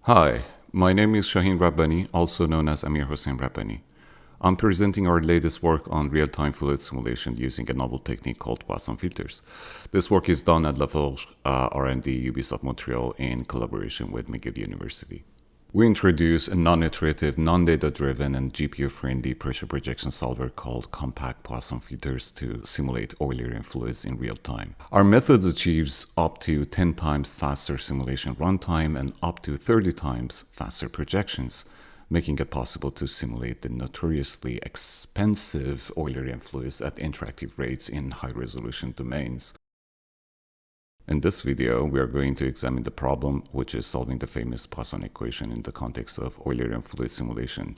Hi, my name is Shaheen Rabbani, also known as Amir Hossein Rabbani. I'm presenting our latest work on real-time fluid simulation using a novel technique called Poisson filters. This work is done at Laforge R&D Ubisoft Montreal in collaboration with McGill University. We introduce a non-iterative, non-data-driven, and GPU-friendly pressure projection solver called compact Poisson filters to simulate Eulerian fluids in real time. Our method achieves up to 10 times faster simulation runtime and up to 30 times faster projections, making it possible to simulate the notoriously expensive Eulerian fluids at interactive rates in high-resolution domains. In this video, we are going to examine the problem, which is solving the famous Poisson equation in the context of Eulerian fluid simulation.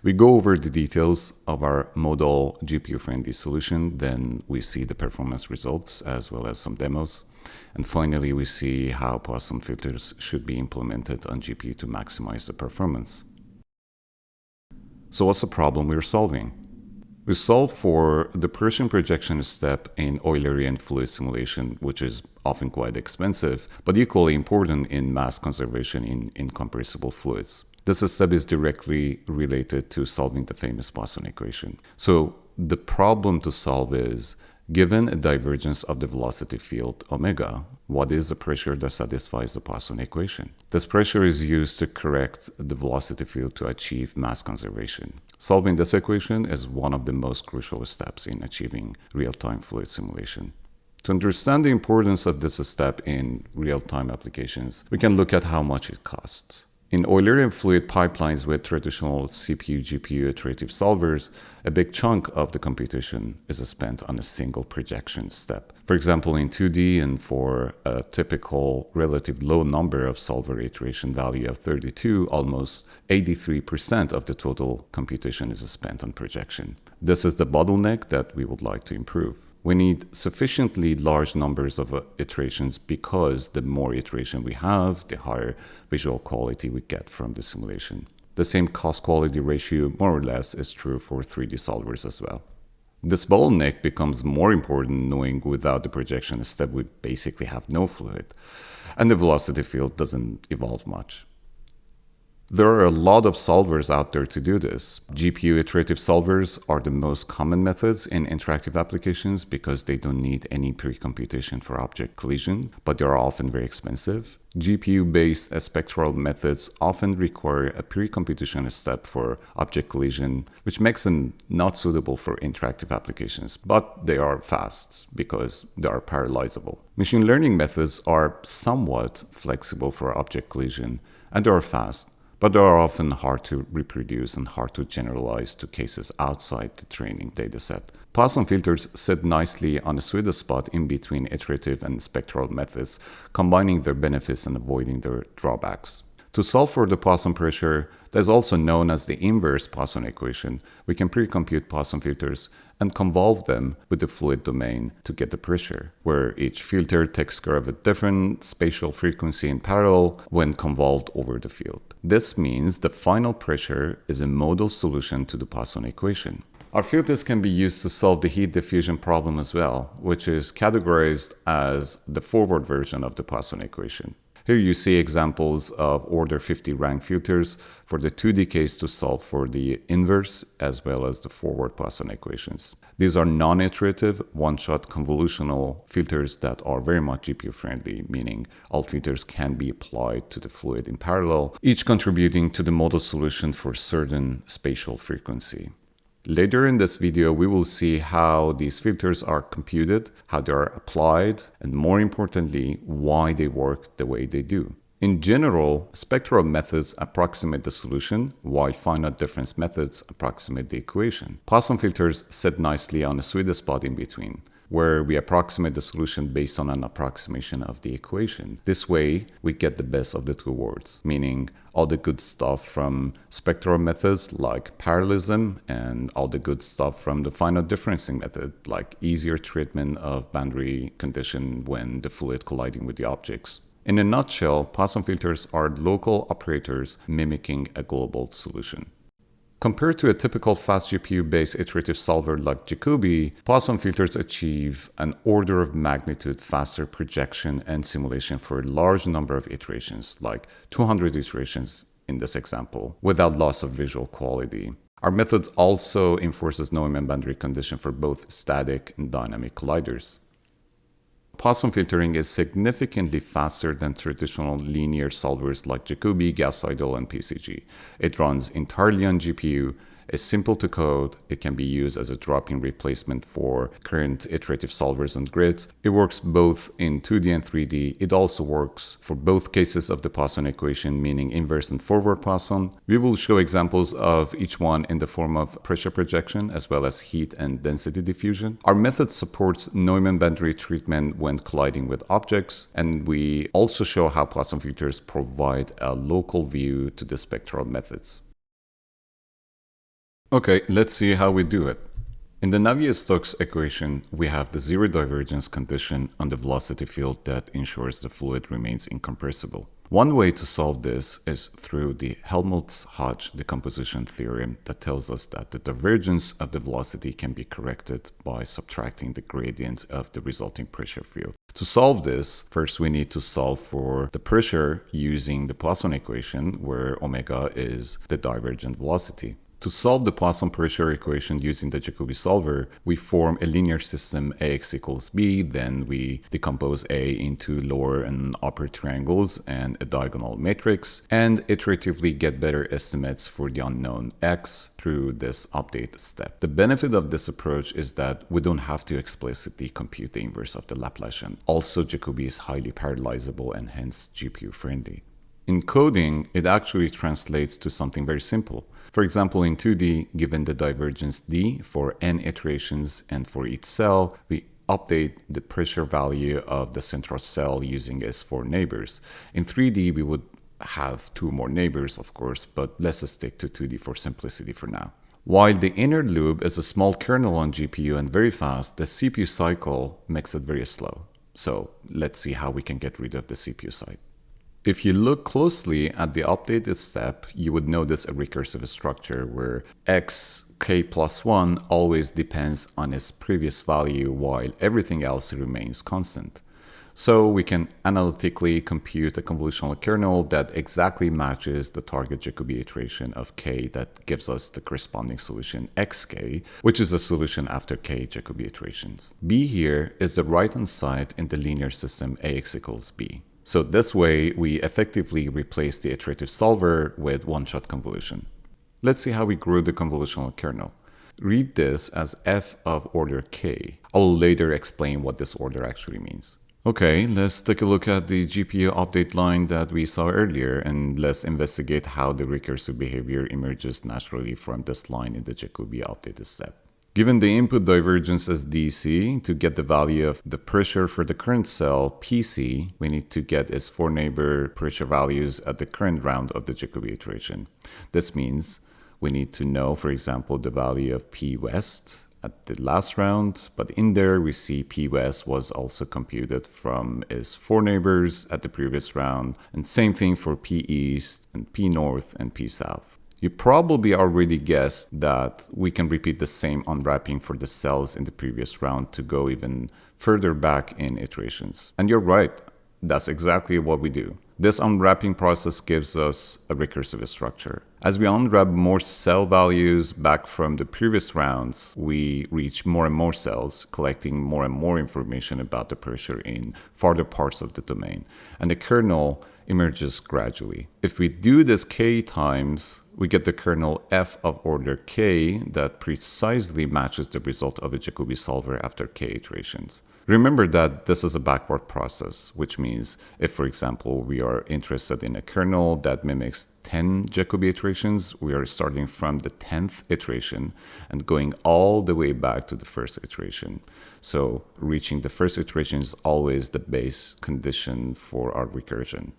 We go over the details of our modal GPU-friendly solution, then we see the performance results as well as some demos, and finally we see how Poisson filters should be implemented on GPU to maximize the performance. So what's the problem we're solving? We solve for the Poisson projection step in Eulerian fluid simulation, which is often quite expensive, but equally important in mass conservation in incompressible fluids. This step is directly related to solving the famous Poisson equation. So the problem to solve is, given a divergence of the velocity field omega, what is the pressure that satisfies the Poisson equation? This pressure is used to correct the velocity field to achieve mass conservation. Solving this equation is one of the most crucial steps in achieving real-time fluid simulation. To understand the importance of this step in real-time applications, we can look at how much it costs. In Eulerian fluid pipelines with traditional CPU-GPU iterative solvers, a big chunk of the computation is spent on a single projection step. For example, in 2D and for a typical relative low number of solver iteration value of 32, almost 83% of the total computation is spent on projection. This is the bottleneck that we would like to improve. We need sufficiently large numbers of iterations because the more iteration we have, the higher visual quality we get from the simulation. The same cost-quality ratio, more or less, is true for 3D solvers as well. This bottleneck becomes more important knowing without the projection step we basically have no fluid, and the velocity field doesn't evolve much. There are a lot of solvers out there to do this. GPU iterative solvers are the most common methods in interactive applications because they don't need any pre-computation for object collision, but they are often very expensive. GPU-based spectral methods often require a pre-computation step for object collision, which makes them not suitable for interactive applications, but they are fast because they are parallelizable. Machine learning methods are somewhat flexible for object collision, and they are fast, but they are often hard to reproduce and hard to generalize to cases outside the training dataset. Poisson filters sit nicely on a sweet spot in between iterative and spectral methods, combining their benefits and avoiding their drawbacks. To solve for the Poisson pressure, that is also known as the inverse Poisson equation, we can pre-compute Poisson filters and convolve them with the fluid domain to get the pressure, where each filter takes care of a different spatial frequency in parallel when convolved over the field. This means the final pressure is a modal solution to the Poisson equation. Our filters can be used to solve the heat diffusion problem as well, which is categorized as the forward version of the Poisson equation. Here you see examples of order 50 rank filters for the 2D case to solve for the inverse as well as the forward Poisson equations. These are non-iterative, one-shot convolutional filters that are very much GPU friendly, meaning all filters can be applied to the fluid in parallel, each contributing to the modal solution for certain spatial frequency. Later in this video, we will see how these filters are computed, how they are applied, and more importantly, why they work the way they do. In general, spectral methods approximate the solution, while finite difference methods approximate the equation. Poisson filters sit nicely on a sweet spot in between, where we approximate the solution based on an approximation of the equation. This way, we get the best of the two worlds, meaning all the good stuff from spectral methods like parallelism and all the good stuff from the finite differencing method, like easier treatment of boundary condition when the fluid colliding with the objects. In a nutshell, Poisson filters are local operators mimicking a global solution. Compared to a typical fast GPU-based iterative solver like Jacobi, Poisson filters achieve an order of magnitude faster projection and simulation for a large number of iterations, like 200 iterations in this example, without loss of visual quality. Our method also enforces Neumann boundary condition for both static and dynamic colliders. Poisson filtering is significantly faster than traditional linear solvers like Jacobi, Gas Idle, and PCG. It runs entirely on GPU, is simple to code, it can be used as a drop-in replacement for current iterative solvers and grids. It works both in 2D and 3D. It also works for both cases of the Poisson equation, meaning inverse and forward Poisson. We will show examples of each one in the form of pressure projection as well as heat and density diffusion. Our method supports Neumann boundary treatment when colliding with objects, and we also show how Poisson filters provide a local view to the spectral methods. Okay, let's see how we do it. In the Navier-Stokes equation, we have the zero divergence condition on the velocity field that ensures the fluid remains incompressible. One way to solve this is through the Helmholtz-Hodge decomposition theorem that tells us that the divergence of the velocity can be corrected by subtracting the gradient of the resulting pressure field. To solve this, first we need to solve for the pressure using the Poisson equation, where omega is the divergent velocity. To solve the Poisson pressure equation using the Jacobi solver, we form a linear system Ax equals b, then we decompose A into lower and upper triangles and a diagonal matrix, and iteratively get better estimates for the unknown x through this update step. The benefit of this approach is that we don't have to explicitly compute the inverse of the Laplacian. Also, Jacobi is highly parallelizable and hence GPU friendly. In coding, it actually translates to something very simple. For example, in 2D, given the divergence d for n iterations and for each cell, we update the pressure value of the central cell using its 4 neighbors. In 3D, we would have 2 more neighbors, of course, but let's stick to 2D for simplicity for now. While the inner loop is a small kernel on GPU and very fast, the CPU cycle makes it very slow. So let's see how we can get rid of the CPU side. If you look closely at the updated step, you would notice a recursive structure where xk plus 1 always depends on its previous value while everything else remains constant. So we can analytically compute a convolutional kernel that exactly matches the target Jacobi iteration of k that gives us the corresponding solution xk, which is a solution after k Jacobi iterations. B here is the right-hand side in the linear system Ax equals b. So this way, we effectively replace the iterative solver with one-shot convolution. Let's see how we grew the convolutional kernel. Read this as f of order k. I'll later explain what this order actually means. Okay, let's take a look at the GPU update line that we saw earlier, and let's investigate how the recursive behavior emerges naturally from this line in the Jacobi updated step. Given the input divergence as DC, to get the value of the pressure for the current cell, PC, we need to get its 4 neighbor pressure values at the current round of the Jacobi iteration. This means we need to know, for example, the value of P West at the last round, but in there we see P West was also computed from its 4 neighbors at the previous round, and same thing for P East and P North and P South. You probably already guessed that we can repeat the same unwrapping for the cells in the previous round to go even further back in iterations. And you're right, that's exactly what we do. This unwrapping process gives us a recursive structure. As we unwrap more cell values back from the previous rounds, we reach more and more cells, collecting more and more information about the pressure in farther parts of the domain. And the kernel emerges gradually. If we do this k times, we get the kernel f of order k that precisely matches the result of a Jacobi solver after k iterations. Remember that this is a backward process, which means if, for example, we are interested in a kernel that mimics 10 Jacobi iterations, we are starting from the 10th iteration and going all the way back to the first iteration. So reaching the first iteration is always the base condition for our recursion.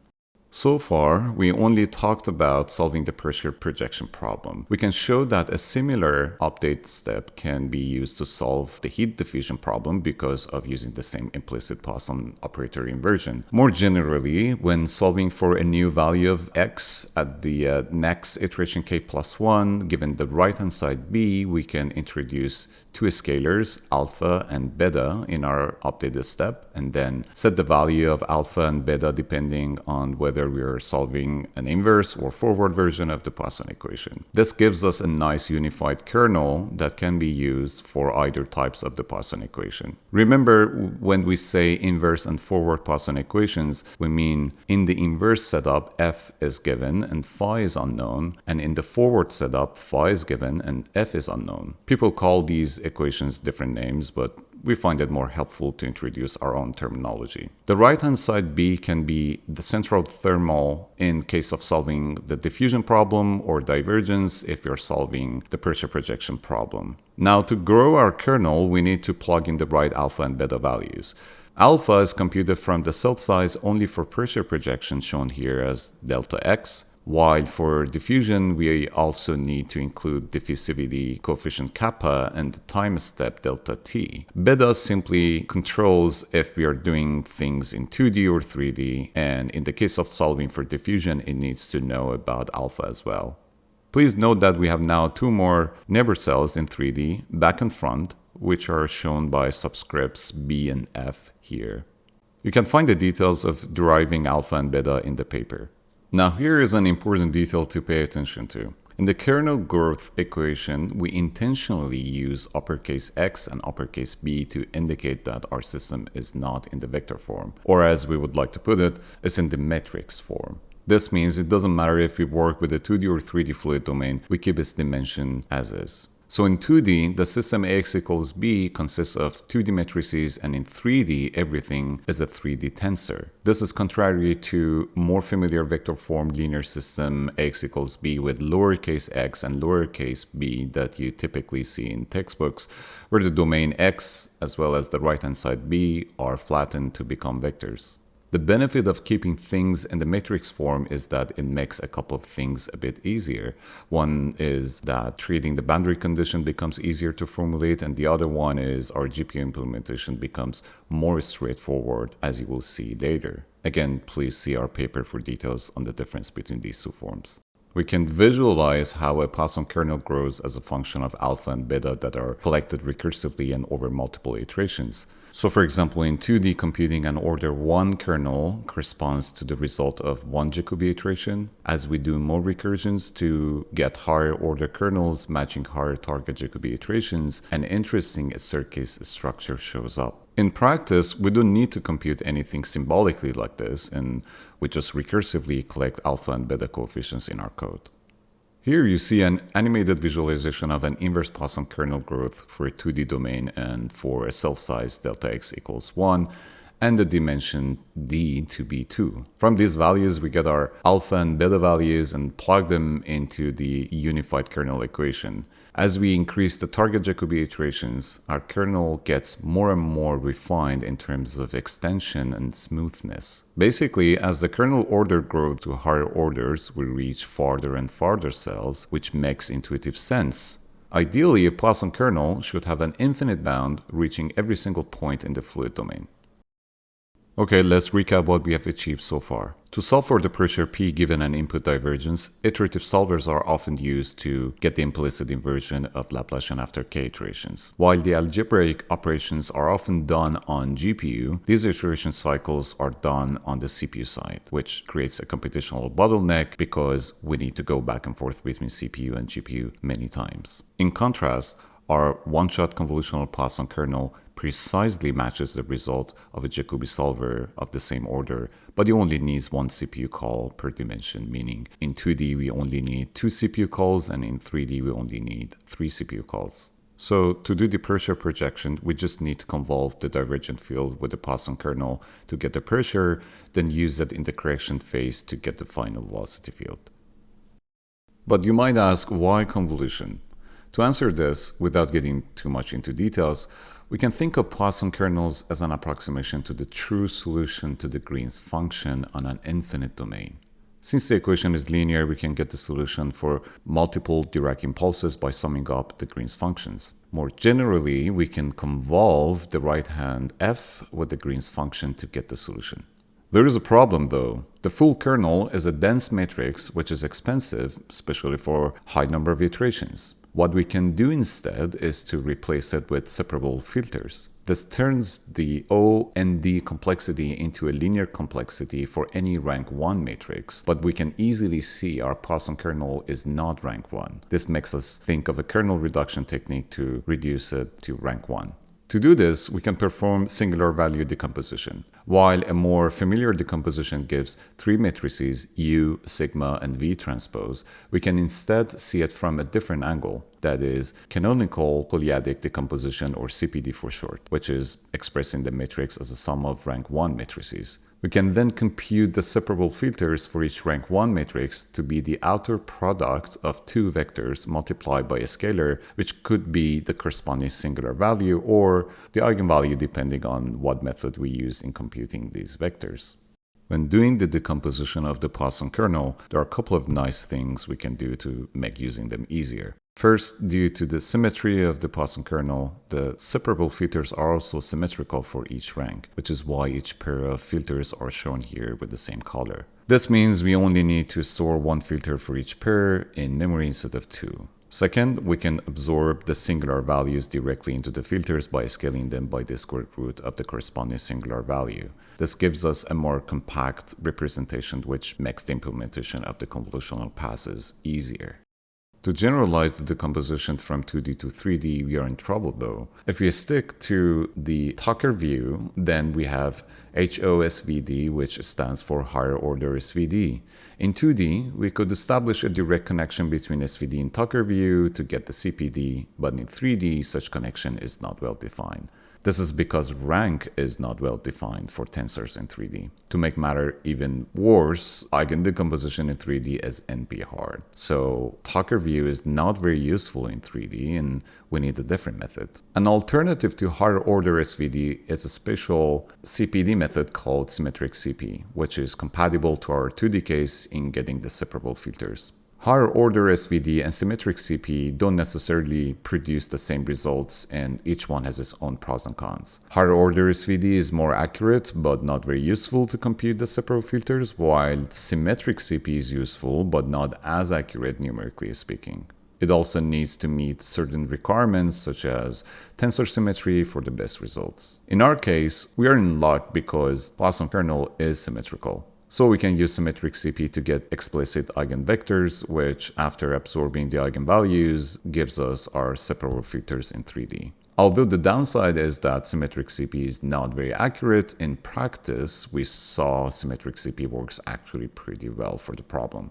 So far, we only talked about solving the pressure projection problem. We can show that a similar update step can be used to solve the heat diffusion problem because of using the same implicit Poisson operator inversion. More generally, when solving for a new value of x at the next iteration k plus 1, given the right-hand side b, we can introduce two scalars, alpha and beta, in our updated step, and then set the value of alpha and beta depending on whether we are solving an inverse or forward version of the Poisson equation. This gives us a nice unified kernel that can be used for either types of the Poisson equation. Remember, when we say inverse and forward Poisson equations, we mean in the inverse setup, f is given and phi is unknown, and in the forward setup, phi is given and f is unknown. People call these equations different names, but we find it more helpful to introduce our own terminology. The right-hand side B can be the central thermal in case of solving the diffusion problem, or divergence if you're solving the pressure projection problem. Now, to grow our kernel, we need to plug in the right alpha and beta values. Alpha is computed from the cell size only for pressure projection, shown here as delta x, while for diffusion, we also need to include diffusivity coefficient kappa and the time step delta t. Beta simply controls if we are doing things in 2D or 3D, and in the case of solving for diffusion, it needs to know about alpha as well. Please note that we have now two more neighbor cells in 3D, back and front, which are shown by subscripts B and F here. You can find the details of deriving alpha and beta in the paper. Now, here is an important detail to pay attention to. In the kernel growth equation, we intentionally use uppercase X and uppercase B to indicate that our system is not in the vector form, or as we would like to put it, it's in the matrix form. This means it doesn't matter if we work with a 2D or 3D fluid domain, we keep its dimension as is. So in 2D, the system Ax equals B consists of 2D matrices, and in 3D, everything is a 3D tensor. This is contrary to more familiar vector form linear system Ax equals B with lowercase x and lowercase b that you typically see in textbooks, where the domain X as well as the right-hand side B are flattened to become vectors. The benefit of keeping things in the matrix form is that it makes a couple of things a bit easier. One is that treating the boundary condition becomes easier to formulate, and the other one is our GPU implementation becomes more straightforward, as you will see later. Again, please see our paper for details on the difference between these two forms. We can visualize how a Poisson kernel grows as a function of alpha and beta that are collected recursively and over multiple iterations. So for example, in 2D computing, an order 1 kernel corresponds to the result of one Jacobi iteration. As we do more recursions to get higher order kernels matching higher target Jacobi iterations, an interesting staircase structure shows up. In practice, we don't need to compute anything symbolically like this, and we just recursively collect alpha and beta coefficients in our code. Here you see an animated visualization of an inverse Poisson kernel growth for a 2D domain and for a cell size delta x equals 1 and the dimension d to be 2. From these values, we get our alpha and beta values and plug them into the unified kernel equation. As we increase the target Jacobi iterations, our kernel gets more and more refined in terms of extension and smoothness. Basically, as the kernel order grows to higher orders, we reach farther and farther cells, which makes intuitive sense. Ideally, a Poisson kernel should have an infinite bound reaching every single point in the fluid domain. Okay, let's recap what we have achieved so far. To solve for the pressure P given an input divergence, iterative solvers are often used to get the implicit inversion of Laplacian after k iterations. While the algebraic operations are often done on GPU, these iteration cycles are done on the CPU side, which creates a computational bottleneck because we need to go back and forth between CPU and GPU many times. In contrast, our one-shot convolutional Poisson kernel precisely matches the result of a Jacobi solver of the same order, but it only needs one CPU call per dimension, meaning in 2D we only need 2 CPU calls, and in 3D we only need 3 CPU calls. So to do the pressure projection, we just need to convolve the divergent field with the Poisson kernel to get the pressure, then use it in the correction phase to get the final velocity field. But you might ask, why convolution? To answer this, without getting too much into details, We can think of Poisson kernels as an approximation to the true solution to the Green's function on an infinite domain. Since the equation is linear, we can get the solution for multiple Dirac impulses by summing up the Green's functions. More generally, we can convolve the right-hand f with the Green's function to get the solution. There is a problem though. The full kernel is a dense matrix which is expensive, especially for high number of iterations. What we can do instead is to replace it with separable filters. This turns the O and D complexity into a linear complexity for any rank 1 matrix, but we can easily see our Poisson kernel is not rank 1. This makes us think of a kernel reduction technique to reduce it to rank 1. To do this, we can perform singular value decomposition. While a more familiar decomposition gives three matrices U, sigma, and V transpose, we can instead see it from a different angle, that is, canonical polyadic decomposition, or CPD for short, which is expressing the matrix as a sum of rank 1 matrices. We can then compute the separable filters for each rank 1 matrix to be the outer product of two vectors multiplied by a scalar, which could be the corresponding singular value or the eigenvalue depending on what method we use in computing these vectors. When doing the decomposition of the Poisson kernel, there are a couple of nice things we can do to make using them easier. First, due to the symmetry of the Poisson kernel, the separable filters are also symmetrical for each rank, which is why each pair of filters are shown here with the same color. This means we only need to store one filter for each pair in memory instead of two. Second, we can absorb the singular values directly into the filters by scaling them by the square root of the corresponding singular value. This gives us a more compact representation, which makes the implementation of the convolutional passes easier. To generalize the decomposition from 2D to 3D, we are in trouble though. If we stick to the Tucker view, then we have HOSVD, which stands for higher order SVD. In 2D, we could establish a direct connection between SVD and Tucker view to get the CPD, but in 3D, such connection is not well defined. This is because rank is not well defined for tensors in 3D. To make matter even worse, eigendecomposition in 3D is NP hard. So Tucker view is not very useful in 3D and we need a different method. An alternative to higher order SVD is a special CPD method called symmetric CP, which is compatible to our 2D case in getting the separable filters. Higher order SVD and symmetric CP don't necessarily produce the same results, and each one has its own pros and cons. Higher order SVD is more accurate but not very useful to compute the separable filters, while symmetric CP is useful but not as accurate numerically speaking. It also needs to meet certain requirements such as tensor symmetry for the best results. In our case, we are in luck because Poisson kernel is symmetrical. So we can use symmetric CP to get explicit eigenvectors, which after absorbing the eigenvalues gives us our separable filters in 3D. Although the downside is that symmetric CP is not very accurate, in practice we saw symmetric CP works actually pretty well for the problem.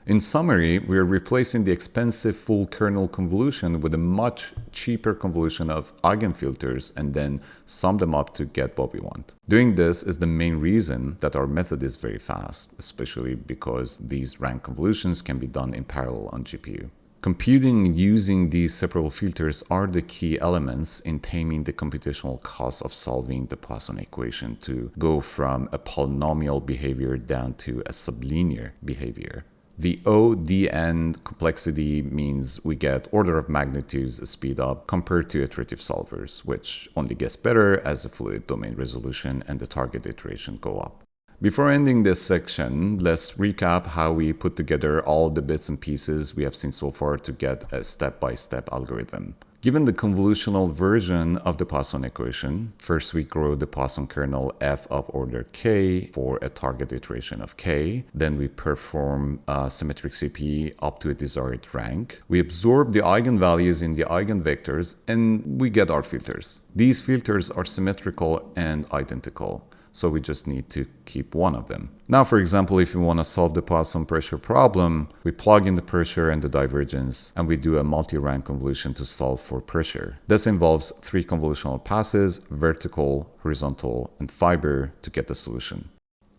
In summary, we are replacing the expensive full kernel convolution with a much cheaper convolution of eigenfilters and then sum them up to get what we want. Doing this is the main reason that our method is very fast, especially because these rank convolutions can be done in parallel on GPU. Computing using these separable filters are the key elements in taming the computational cost of solving the Poisson equation to go from a polynomial behavior down to a sublinear behavior. The ODN complexity means we get order of magnitudes speed up compared to iterative solvers, which only gets better as the fluid domain resolution and the target iteration go up. Before ending this section, let's recap how we put together all the bits and pieces we have seen so far to get a step-by-step algorithm. Given the convolutional version of the Poisson equation, first we grow the Poisson kernel f of order k for a target iteration of k. Then we perform symmetric CP up to a desired rank. We absorb the eigenvalues in the eigenvectors and we get our filters. These filters are symmetrical and identical, so we just need to keep one of them. Now, for example, if we want to solve the Poisson pressure problem, we plug in the pressure and the divergence, and we do a multi-rank convolution to solve for pressure. This involves three convolutional passes, vertical, horizontal, and fiber to get the solution.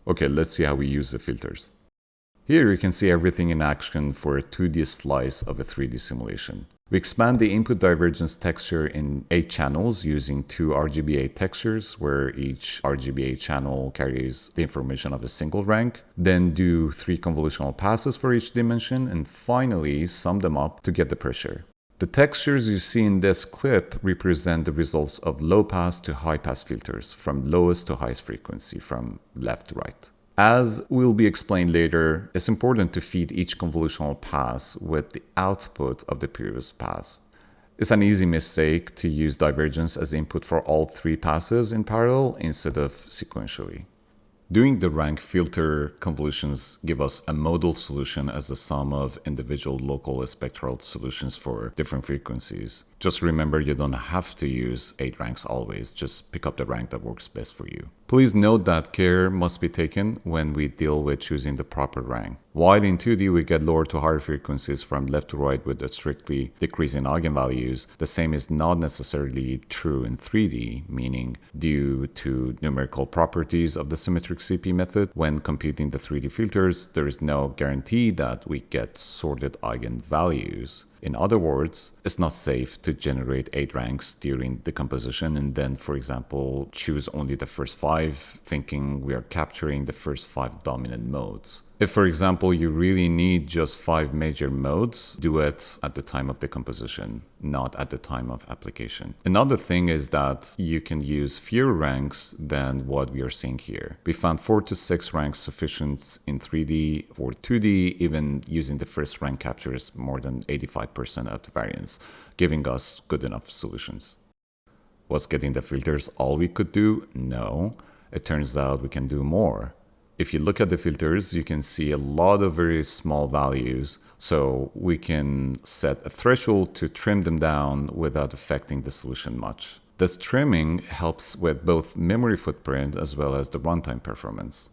Okay, let's see how we use the filters. Here you can see everything in action for a 2D slice of a 3D simulation. We expand the input divergence texture in 8 channels using 2 RGBA textures, where each RGBA channel carries the information of a single rank, then do 3 convolutional passes for each dimension, and finally sum them up to get the pressure. The textures you see in this clip represent the results of low-pass to high-pass filters, from lowest to highest frequency, from left to right. As will be explained later, it's important to feed each convolutional pass with the output of the previous pass. It's an easy mistake to use divergence as input for all 3 passes in parallel instead of sequentially. Doing the rank filter convolutions give us a modal solution as the sum of individual local spectral solutions for different frequencies. Just remember, you don't have to use 8 ranks always, just pick up the rank that works best for you. Please note that care must be taken when we deal with choosing the proper rank. While in 2D we get lower to higher frequencies from left to right with a strictly decreasing eigenvalues, the same is not necessarily true in 3D, meaning due to numerical properties of the symmetric CP method, when computing the 3D filters, there is no guarantee that we get sorted eigenvalues. In other words, it's not safe to generate 8 ranks during the composition and then, for example, choose only the first 5, thinking we are capturing the first 5 dominant modes. If, for example, you really need just 5 major modes, do it at the time of the composition, not at the time of application. Another thing is that you can use fewer ranks than what we are seeing here. We found 4 to 6 ranks sufficient in 3D. For 2D, even using the first rank captures more than 85% of the variance, giving us good enough solutions. Was getting the filters all we could do? No. It turns out we can do more. If you look at the filters, you can see a lot of very small values, so we can set a threshold to trim them down without affecting the solution much. This trimming helps with both memory footprint as well as the runtime performance.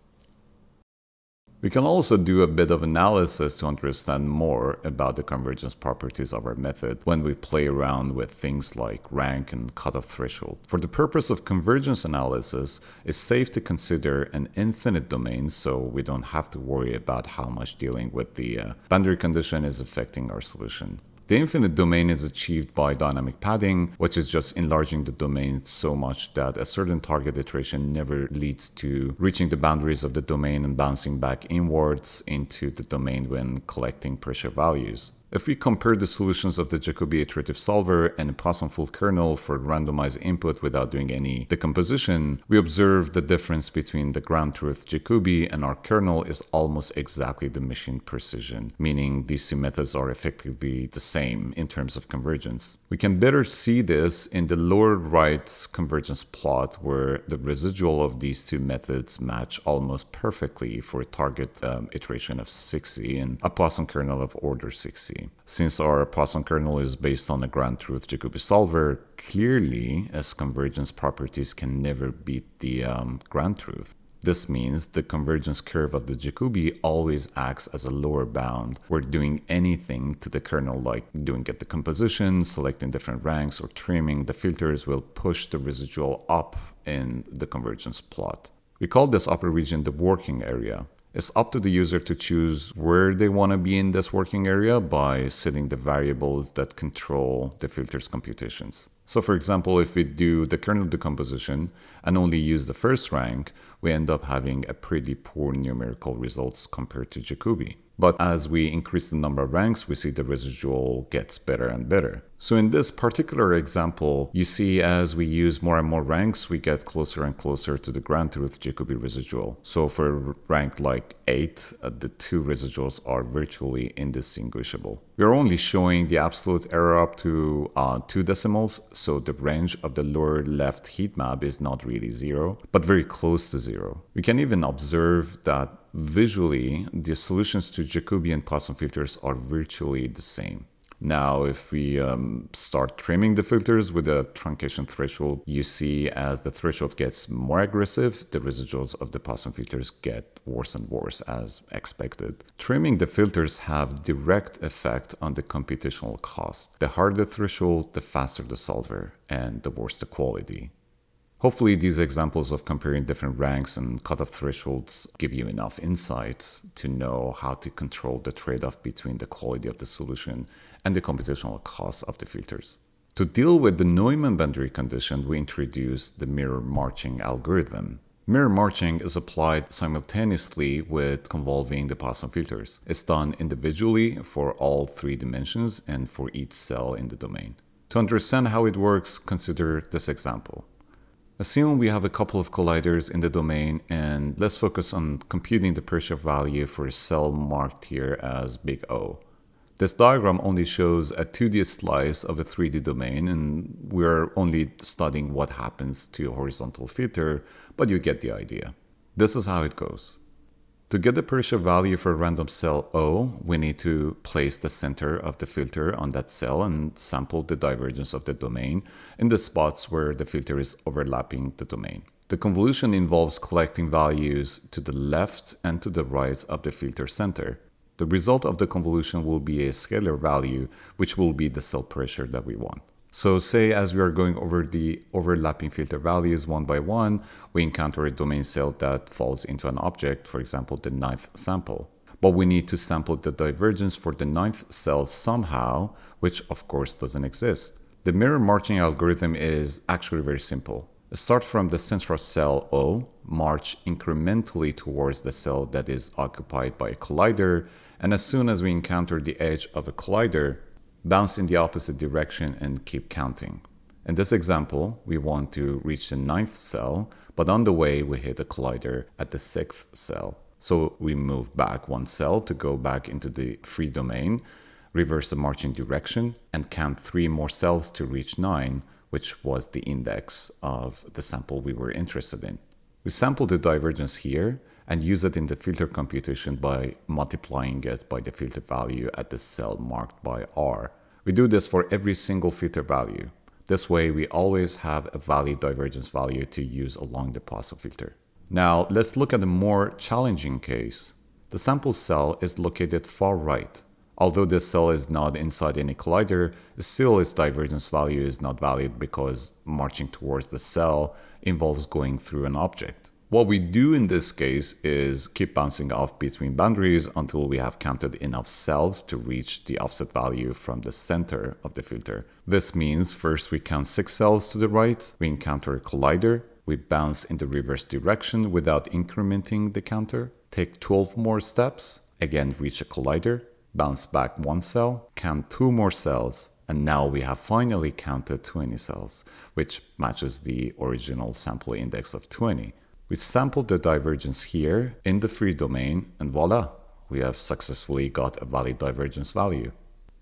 We can also do a bit of analysis to understand more about the convergence properties of our method when we play around with things like rank and cutoff threshold. For the purpose of convergence analysis, it's safe to consider an infinite domain so we don't have to worry about how much dealing with the boundary condition is affecting our solution. The infinite domain is achieved by dynamic padding, which is just enlarging the domain so much that a certain target iteration never leads to reaching the boundaries of the domain and bouncing back inwards into the domain when collecting pressure values. If we compare the solutions of the Jacobi iterative solver and a Poisson full kernel for randomized input without doing any decomposition, we observe the difference between the ground truth Jacobi and our kernel is almost exactly the machine precision, meaning these 2 methods are effectively the same in terms of convergence. We can better see this in the lower right convergence plot, where the residual of these 2 methods match almost perfectly for a target iteration of 6C and a Poisson kernel of order 6C. Since our Poisson kernel is based on a ground truth Jacobi solver, clearly as convergence properties can never beat the ground truth. This means the convergence curve of the Jacobi always acts as a lower bound, where doing anything to the kernel like doing a decomposition, selecting different ranks, or trimming the filters will push the residual up in the convergence plot. We call this upper region the working area. It's up to the user to choose where they want to be in this working area by setting the variables that control the filter's computations. So for example, if we do the kernel decomposition and only use the first rank, we end up having a pretty poor numerical results compared to Jacobi. But as we increase the number of ranks, we see the residual gets better and better. So in this particular example, you see as we use more and more ranks, we get closer and closer to the ground truth Jacobi residual. So for rank like 8, the 2 residuals are virtually indistinguishable. We are only showing the absolute error up to 2 decimals, so the range of the lower left heat map is not really 0, but very close to 0. We can even observe that visually, the solutions to Jacobi and Poisson filters are virtually the same. Now, if we start trimming the filters with a truncation threshold, you see as the threshold gets more aggressive, the residuals of the Poisson filters get worse and worse as expected. Trimming the filters have direct effect on the computational cost. The harder the threshold, the faster the solver, and the worse the quality. Hopefully these examples of comparing different ranks and cutoff thresholds give you enough insight to know how to control the trade-off between the quality of the solution and the computational cost of the filters. To deal with the Neumann boundary condition, we introduced the mirror marching algorithm. Mirror marching is applied simultaneously with convolving the Poisson filters. It's done individually for all 3 dimensions and for each cell in the domain. To understand how it works, consider this example. Assume we have a couple of colliders in the domain, and let's focus on computing the pressure value for a cell marked here as big O. This diagram only shows a 2D slice of a 3D domain, and we're only studying what happens to a horizontal filter, but you get the idea. This is how it goes. To get the pressure value for a random cell O, we need to place the center of the filter on that cell and sample the divergence of the domain in the spots where the filter is overlapping the domain. The convolution involves collecting values to the left and to the right of the filter center. The result of the convolution will be a scalar value, which will be the cell pressure that we want. So say as we are going over the overlapping filter values one by one, we encounter a domain cell that falls into an object, for example, the 9th sample. But we need to sample the divergence for the 9th cell somehow, which of course doesn't exist. The mirror marching algorithm is actually very simple. Start from the central cell O, march incrementally towards the cell that is occupied by a collider, and as soon as we encounter the edge of a collider, bounce in the opposite direction and keep counting. In this example, we want to reach the 9th cell, but on the way we hit a collider at the 6th cell. So we move back 1 cell to go back into the free domain, reverse the marching direction, and count 3 more cells to reach 9, which was the index of the sample we were interested in. We sample the divergence here and use it in the filter computation by multiplying it by the filter value at the cell marked by R. We do this for every single filter value. This way we always have a valid divergence value to use along the Poisson filter. Now let's look at a more challenging case. The sample cell is located far right. Although this cell is not inside any collider, still its divergence value is not valid because marching towards the cell involves going through an object. What we do in this case is keep bouncing off between boundaries until we have counted enough cells to reach the offset value from the center of the filter. This means first we count 6 cells to the right, we encounter a collider, we bounce in the reverse direction without incrementing the counter, take 12 more steps, again reach a collider, bounce back 1 cell, count 2 more cells, and now we have finally counted 20 cells, which matches the original sample index of 20. We sampled the divergence here in the free domain, and voila, we have successfully got a valid divergence value.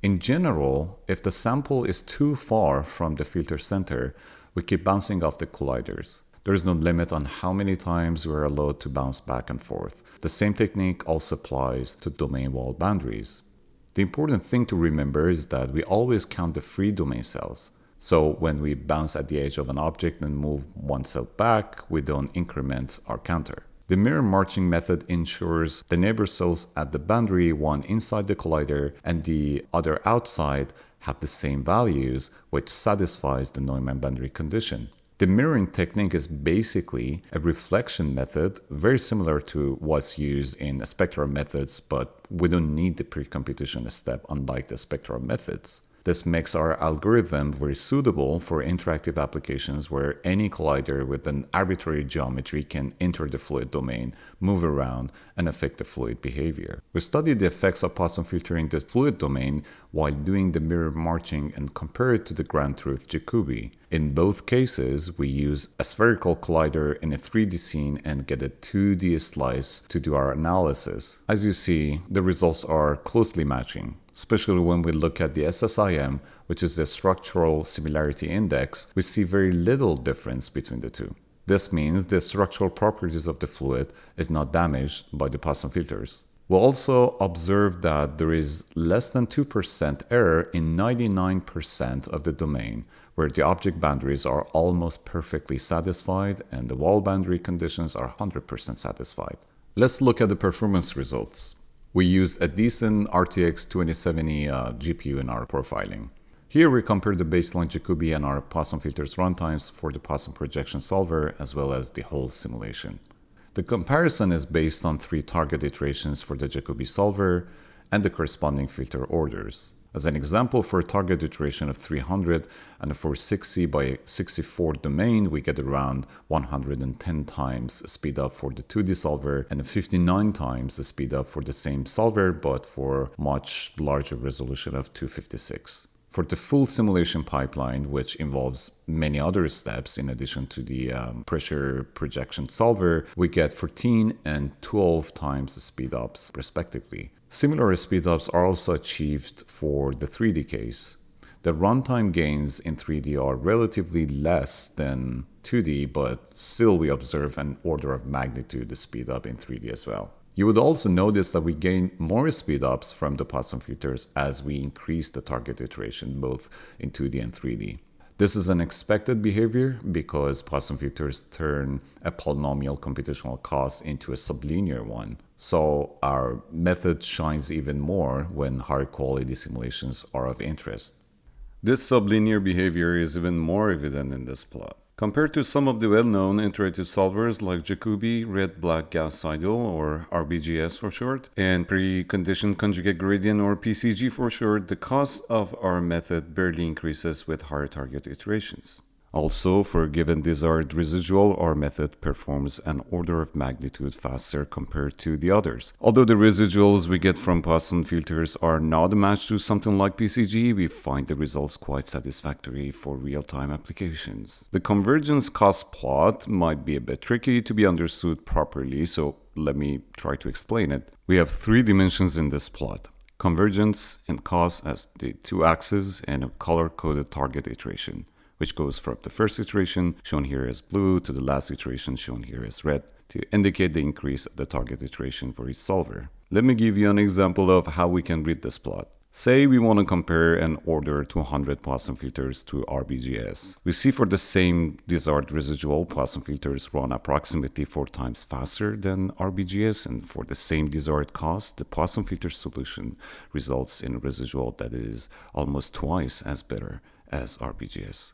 In general, if the sample is too far from the filter center, we keep bouncing off the colliders. There is no limit on how many times we are allowed to bounce back and forth. The same technique also applies to domain wall boundaries. The important thing to remember is that we always count the free domain cells. So when we bounce at the edge of an object and move 1 cell back, we don't increment our counter. The mirror marching method ensures the neighbor cells at the boundary, one inside the collider and the other outside, have the same values, which satisfies the Neumann boundary condition. The mirroring technique is basically a reflection method, very similar to what's used in spectral methods, but we don't need the pre-computation step unlike the spectral methods. This makes our algorithm very suitable for interactive applications where any collider with an arbitrary geometry can enter the fluid domain, move around, and affect the fluid behavior. We studied the effects of Poisson filtering in the fluid domain while doing the mirror marching and compare it to the ground truth Jacobi. In both cases, we use a spherical collider in a 3D scene and get a 2D slice to do our analysis. As you see, the results are closely matching, especially when we look at the SSIM, which is the structural similarity index. We see very little difference between the two. This means the structural properties of the fluid is not damaged by the Poisson filters. We'll also observe that there is less than 2% error in 99% of the domain, where the object boundaries are almost perfectly satisfied and the wall boundary conditions are 100% satisfied. Let's look at the performance results. We used a decent RTX 2070 GPU in our profiling. Here we compare the baseline Jacobi and our Poisson filters runtimes for the Poisson projection solver as well as the whole simulation. The comparison is based on 3 target iterations for the Jacobi solver and the corresponding filter orders. As an example, for a target iteration of 300 and for 60 by 64 domain, we get around 110 times speed up for the 2D solver and 59 times the speed up for the same solver, but for much larger resolution of 256. For the full simulation pipeline, which involves many other steps in addition to the pressure projection solver, we get 14 and 12 times the speedups respectively. Similar speedups are also achieved for the 3D case. The runtime gains in 3D are relatively less than 2D, but still we observe an order of magnitude speedup in 3D as well. You would also notice that we gain more speedups from the Poisson filters as we increase the target iteration both in 2D and 3D. This is an expected behavior because Poisson filters turn a polynomial computational cost into a sublinear one. So our method shines even more when higher quality simulations are of interest. This sublinear behavior is even more evident in this plot. Compared to some of the well-known iterative solvers like Jacobi, Red-Black Gauss-Seidel or RBGS for short, and preconditioned conjugate gradient or PCG for short, the cost of our method barely increases with higher target iterations. Also, for a given desired residual, our method performs an order of magnitude faster compared to the others. Although the residuals we get from Poisson filters are not a match to something like PCG, we find the results quite satisfactory for real-time applications. The convergence cost plot might be a bit tricky to be understood properly, so let me try to explain it. We have 3 dimensions in this plot: convergence and cost as the 2 axes and a color-coded target iteration, which goes from the first iteration, shown here as blue, to the last iteration, shown here as red, to indicate the increase of the target iteration for each solver. Let me give you an example of how we can read this plot. Say we want to compare and order 200 Poisson filters to RBGS. We see for the same desired residual, Poisson filters run approximately 4 times faster than RBGS, and for the same desired cost, the Poisson filter solution results in a residual that is almost twice as better as RBGS.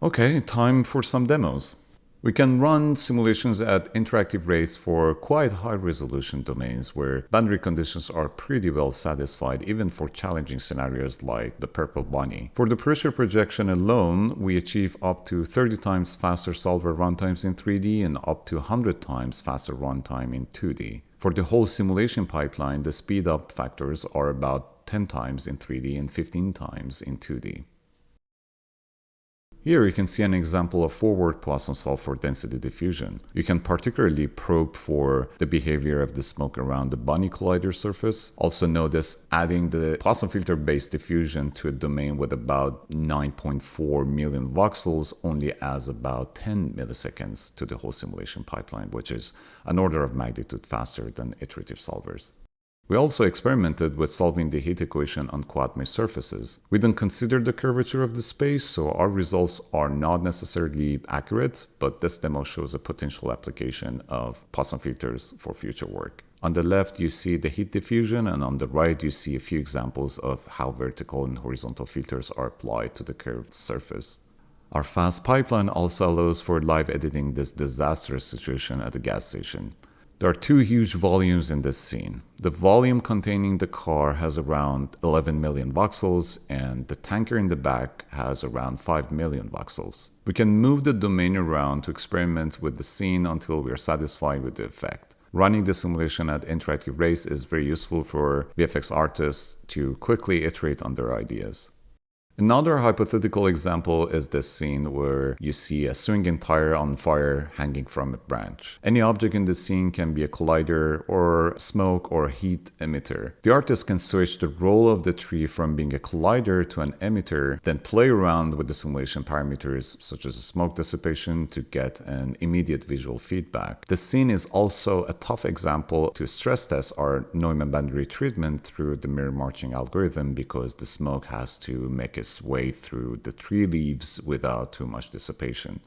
Okay, time for some demos. We can run simulations at interactive rates for quite high resolution domains where boundary conditions are pretty well satisfied even for challenging scenarios like the purple bunny. For the pressure projection alone, we achieve up to 30 times faster solver runtimes in 3D and up to 100 times faster runtime in 2D. For the whole simulation pipeline, the speed up factors are about 10 times in 3D and 15 times in 2D. Here you can see an example of forward Poisson solve for density diffusion. You can particularly probe for the behavior of the smoke around the bunny collider surface. Also notice adding the Poisson filter-based diffusion to a domain with about 9.4 million voxels only adds about 10 milliseconds to the whole simulation pipeline, which is an order of magnitude faster than iterative solvers. We also experimented with solving the heat equation on quad mesh surfaces. We didn't consider the curvature of the space, so our results are not necessarily accurate, but this demo shows a potential application of Poisson filters for future work. On the left, you see the heat diffusion, and on the right, you see a few examples of how vertical and horizontal filters are applied to the curved surface. Our fast pipeline also allows for live editing this disastrous situation at the gas station. There are 2 huge volumes in this scene. The volume containing the car has around 11 million voxels, and the tanker in the back has around 5 million voxels. We can move the domain around to experiment with the scene until we are satisfied with the effect. Running the simulation at interactive rates is very useful for VFX artists to quickly iterate on their ideas. Another hypothetical example is this scene where you see a swinging tire on fire hanging from a branch. Any object in the scene can be a collider or smoke or heat emitter. The artist can switch the role of the tree from being a collider to an emitter, then play around with the simulation parameters such as smoke dissipation to get an immediate visual feedback. The scene is also a tough example to stress test our Neumann boundary treatment through the mirror marching algorithm because the smoke has to make its way through the tree leaves without too much dissipation.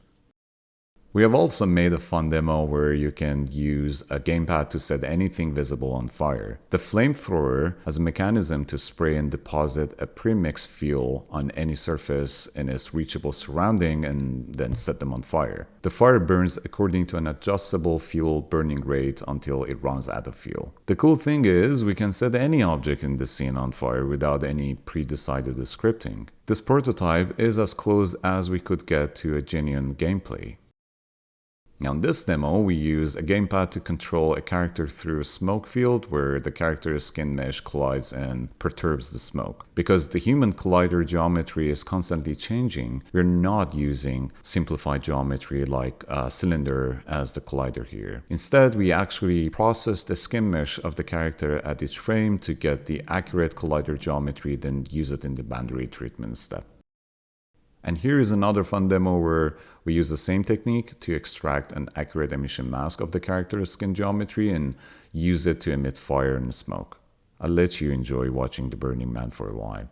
We have also made a fun demo where you can use a gamepad to set anything visible on fire. The flamethrower has a mechanism to spray and deposit a pre-mixed fuel on any surface in its reachable surrounding and then set them on fire. The fire burns according to an adjustable fuel burning rate until it runs out of fuel. The cool thing is we can set any object in the scene on fire without any pre-decided scripting. This prototype is as close as we could get to a genuine gameplay. Now in this demo, we use a gamepad to control a character through a smoke field where the character's skin mesh collides and perturbs the smoke. Because the human collider geometry is constantly changing, we're not using simplified geometry like a cylinder as the collider here. Instead, we actually process the skin mesh of the character at each frame to get the accurate collider geometry, then use it in the boundary treatment step. And here is another fun demo where we use the same technique to extract an accurate emission mask of the character's skin geometry and use it to emit fire and smoke. I'll let you enjoy watching the Burning Man for a while.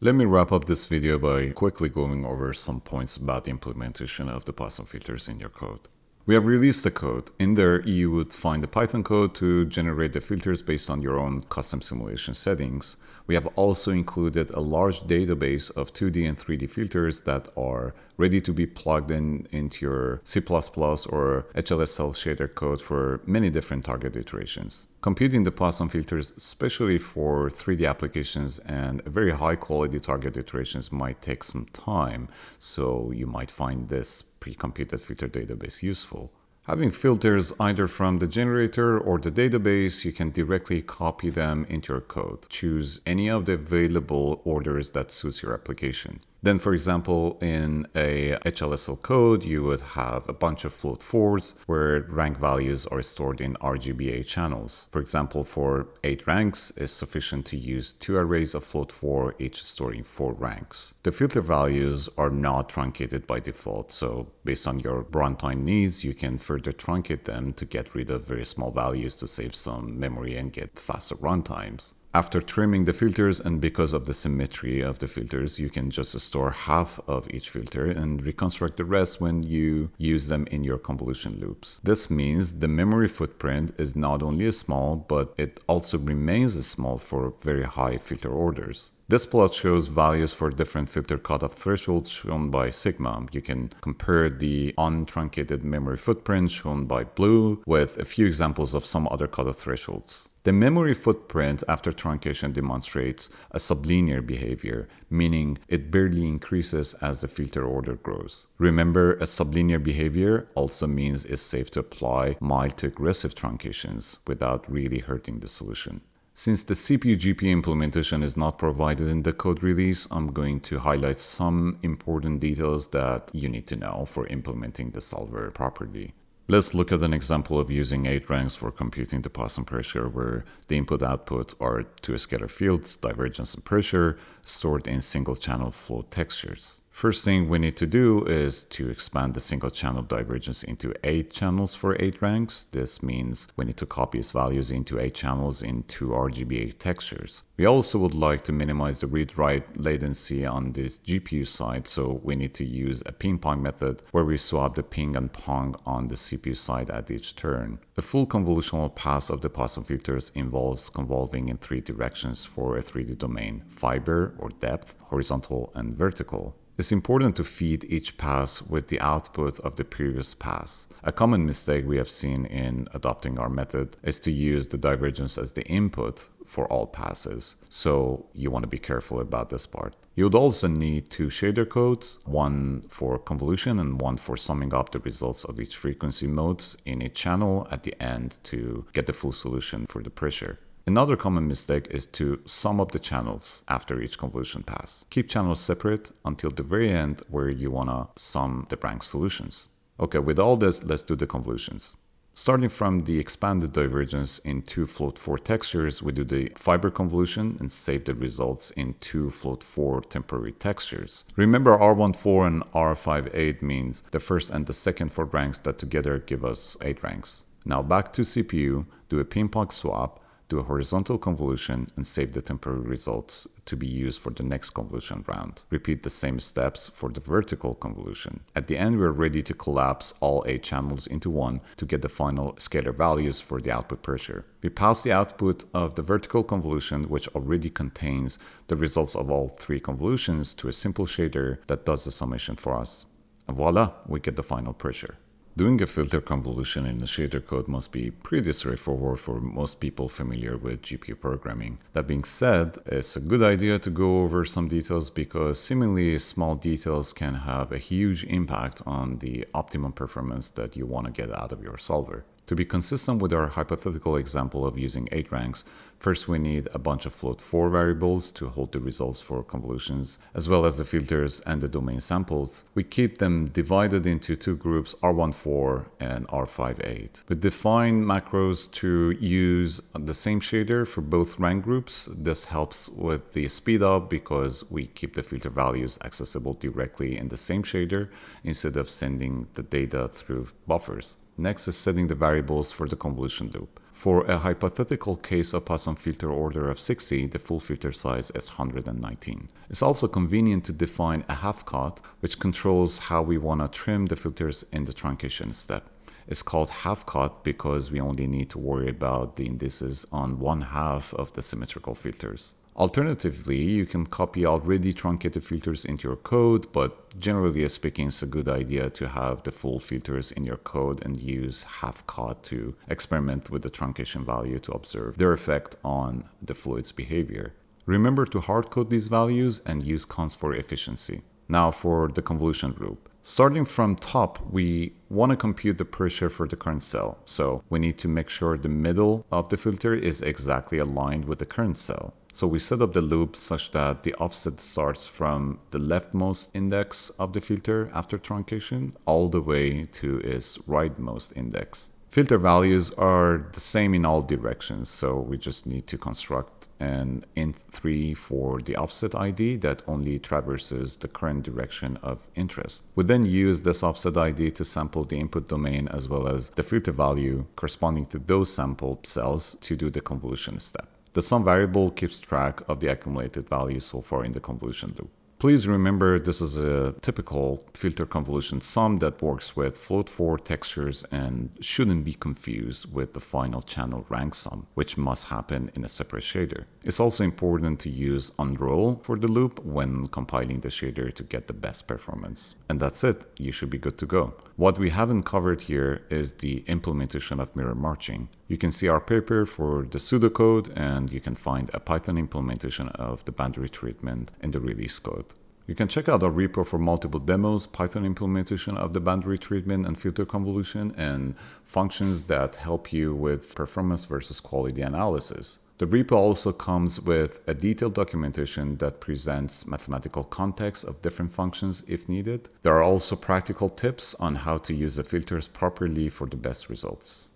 Let me wrap up this video by quickly going over some points about the implementation of the Poisson filters in your code. We have released the code. In there, you would find the Python code to generate the filters based on your own custom simulation settings. We have also included a large database of 2D and 3D filters that are ready to be plugged into your C++ or HLSL shader code for many different target iterations. Computing the Poisson filters, especially for 3D applications and very high quality target iterations, might take some time, so you might find this pre-computed filter database useful. Having filters either from the generator or the database, you can directly copy them into your code. Choose any of the available orders that suits your application. Then, for example, in a HLSL code, you would have a bunch of float forwards where rank values are stored in RGBA channels. For example, for 8 ranks, it's sufficient to use 2 arrays of float 4, each storing 4 ranks. The filter values are not truncated by default, so based on your runtime needs, you can further truncate them to get rid of very small values to save some memory and get faster runtimes. After trimming the filters, and because of the symmetry of the filters, you can just store half of each filter and reconstruct the rest when you use them in your convolution loops. This means the memory footprint is not only small, but it also remains small for very high filter orders. This plot shows values for different filter cutoff thresholds shown by sigma. You can compare the untruncated memory footprint shown by blue with a few examples of some other cutoff thresholds. The memory footprint after truncation demonstrates a sublinear behavior, meaning it barely increases as the filter order grows. Remember, a sublinear behavior also means it's safe to apply mild to aggressive truncations without really hurting the solution. Since the CPU-GPU implementation is not provided in the code release, I'm going to highlight some important details that you need to know for implementing the solver properly. Let's look at an example of using 8 ranks for computing the Poisson pressure, where the input-output are 2 scalar fields, divergence and pressure, stored in single-channel flow textures. First thing we need to do is to expand the single channel divergence into 8 channels for 8 ranks. This means we need to copy its values into 8 channels into RGBA textures. We also would like to minimize the read-write latency on this GPU side, so we need to use a ping-pong method where we swap the ping and pong on the CPU side at each turn. A full convolutional pass of the Poisson filters involves convolving in 3 directions for a 3D domain: fiber or depth, horizontal and vertical. It's important to feed each pass with the output of the previous pass. A common mistake we have seen in adopting our method is to use the divergence as the input, for all passes. So you want to be careful about this part. You would also need two shader codes, one for convolution and one for summing up the results of each frequency modes in a channel at the end to get the full solution for the pressure. Another common mistake is to sum up the channels after each convolution pass. Keep channels separate until the very end where you want to sum the rank solutions. Okay, with all this, let's do the convolutions. Starting from the expanded divergence in two float 4 textures, we do the fiber convolution and save the results in two float 4 temporary textures. Remember, R14 and R58 means the first and the second 4 ranks that together give us 8 ranks. Now back to CPU, do a pinpoint swap, do a horizontal convolution, and save the temporary results to be used for the next convolution round. Repeat the same steps for the vertical convolution. At the end, we're ready to collapse all 8 channels into one to get the final scalar values for the output pressure. We pass the output of the vertical convolution, which already contains the results of all 3 convolutions, to a simple shader that does the summation for us. And voila, we get the final pressure. Doing a filter convolution in the shader code must be pretty straightforward for most people familiar with GPU programming. That being said, it's a good idea to go over some details because seemingly small details can have a huge impact on the optimum performance that you want to get out of your solver. To be consistent with our hypothetical example of using 8 ranks, first we need a bunch of float 4 variables to hold the results for convolutions, as well as the filters and the domain samples. We keep them divided into 2 groups, R14 and R58. We define macros to use the same shader for both rank groups. This helps with the speed up because we keep the filter values accessible directly in the same shader instead of sending the data through buffers. Next is setting the variables for the convolution loop. For a hypothetical case of Poisson filter order of 60, the full filter size is 119. It's also convenient to define a half cut, which controls how we want to trim the filters in the truncation step. It's called half cut because we only need to worry about the indices on one half of the symmetrical filters. Alternatively, you can copy already truncated filters into your code, but generally speaking, it's a good idea to have the full filters in your code and use half cut to experiment with the truncation value to observe their effect on the fluid's behavior. Remember to hard code these values and use cons for efficiency. Now for the convolution loop. Starting from top, we want to compute the pressure for the current cell. So we need to make sure the middle of the filter is exactly aligned with the current cell. So we set up the loop such that the offset starts from the leftmost index of the filter after truncation all the way to its rightmost index. Filter values are the same in all directions, so we just need to construct an int3 for the offset ID that only traverses the current direction of interest. We then use this offset ID to sample the input domain as well as the filter value corresponding to those sampled cells to do the convolution step. The sum variable keeps track of the accumulated values so far in the convolution loop. Please remember this is a typical filter convolution sum that works with float 4 textures and shouldn't be confused with the final channel rank sum, which must happen in a separate shader. It's also important to use unroll for the loop when compiling the shader to get the best performance. And that's it, you should be good to go. What we haven't covered here is the implementation of mirror marching. You can see our paper for the pseudocode, and you can find a Python implementation of the boundary treatment in the release code. You can check out our repo for multiple demos, Python implementation of the boundary treatment and filter convolution, and functions that help you with performance versus quality analysis. The repo also comes with a detailed documentation that presents mathematical context of different functions if needed. There are also practical tips on how to use the filters properly for the best results.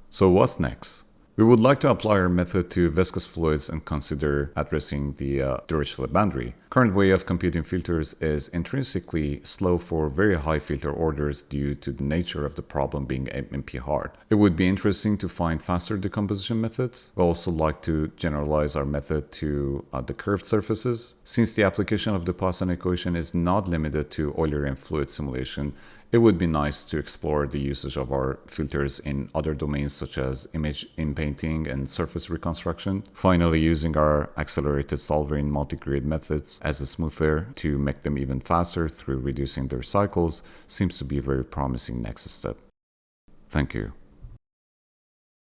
So what's next? We would like to apply our method to viscous fluids and consider addressing the Dirichlet boundary. Current way of computing filters is intrinsically slow for very high filter orders due to the nature of the problem being MP hard. It would be interesting to find faster decomposition methods. We also like to generalize our method to the curved surfaces. Since the application of the Poisson equation is not limited to Eulerian fluid simulation, it would be nice to explore the usage of our filters in other domains such as image inpainting and surface reconstruction. Finally, using our accelerated solver in multi-grid methods as a smoother to make them even faster through reducing their cycles seems to be a very promising next step. Thank you.